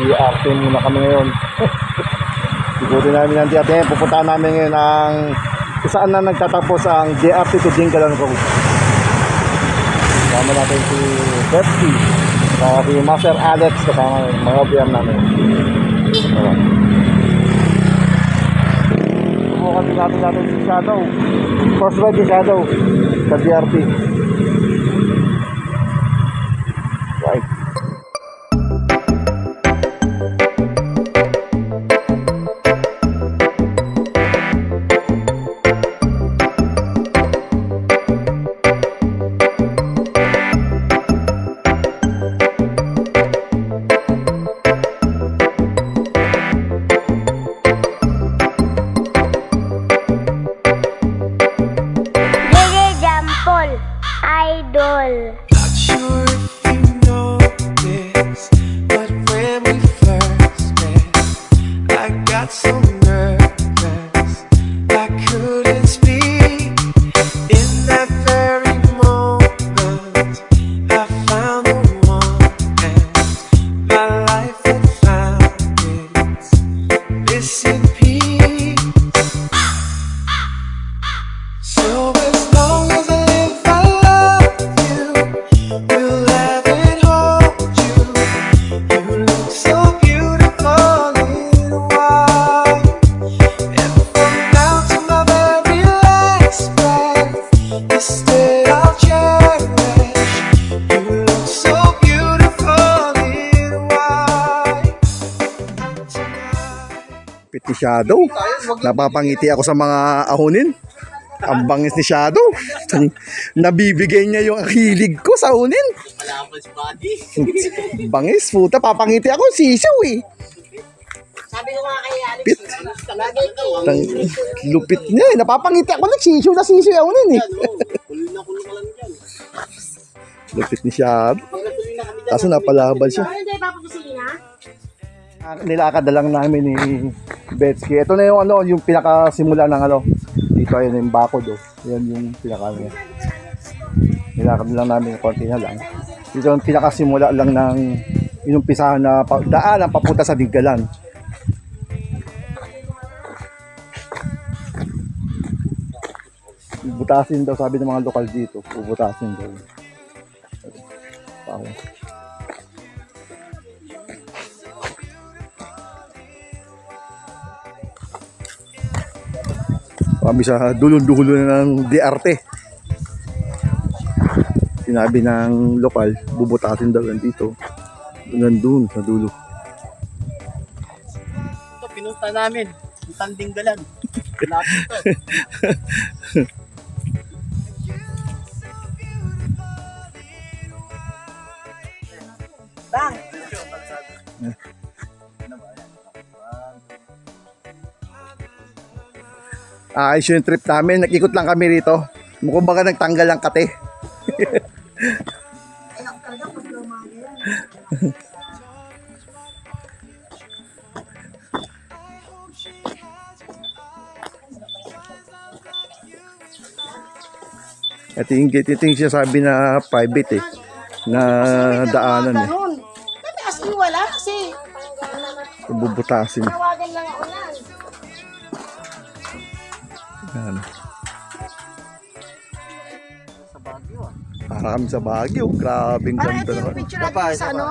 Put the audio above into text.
DRT muna kami ngayon. Siguro namin ang DRT. Pupuntahan namin ngayon ang saan na nagtatapos ang DRT to Dingalan Road. Kasama natin si Betsy, si Master Alex, kasama mga BM namin. Subukan din natin si Shadow. First ride si Shadow sa DRT. Right. Idol. Not sure if you know this, but when we first met, I got so nervous I couldn't speak. In that very moment, I found the one, and my life had found its missing piece. So as long as I live, I love you. Will have it hold you. You look so beautiful in white. And from now to my very last breath, instead I'll cherish. You look so beautiful in white. Piti Shadow. Napapangiti ako sa mga ahonin. Ang bangis ni Shadow. Nabibigay niya yung hilig ko sa ahonin. Bangis, puta. Papangiti ako. Sisiw eh. Sabi ko nga kay Alex, Pit. lagi Tang, lupit niya eh. Napapangiti ako. Nagsisiw na sisiw yung ahonin eh. kulo na ka lang dyan. Lupit ni Shadow. Pagkatuloy na kami dyan. Kaso napalabal siya. Ano tayo papakusili na? Nilakad na lang namin ni Betsy. Ito na yung ano, yung pinakasimula ng ano. Dito ayun yung bakod oh. Yan yung pinaka niya. Nilakad na lang namin konti na lang. Dito yung pinakasimula lang ng inumpisahan na daan ang papunta sa Dingalan. Bubutasin daw sabi ng mga lokal dito. Bubutasin daw. Parang kami sa dulo-dulo na ng DRT. Sinabi ng lokal, bubutasin daw yan dito. Nandun sa dulo. Ito, pinunta namin. Ang Tandinggalan. Lapit to. Bang! Ayos yung trip namin. Nag-ikot lang kami rito. Mukhang baka nagtanggal ang kate. Ito yung gate. Ito yung sinasabi na private eh. Na daanan eh. Ganun. Dati as in wala kasi. Bubutasin. Tawagan lang ako lang. Yan. Sa Baguio ah. Para kami sa Baguio. Grabing Parang ganda ito yung naman. picture natin sa ano.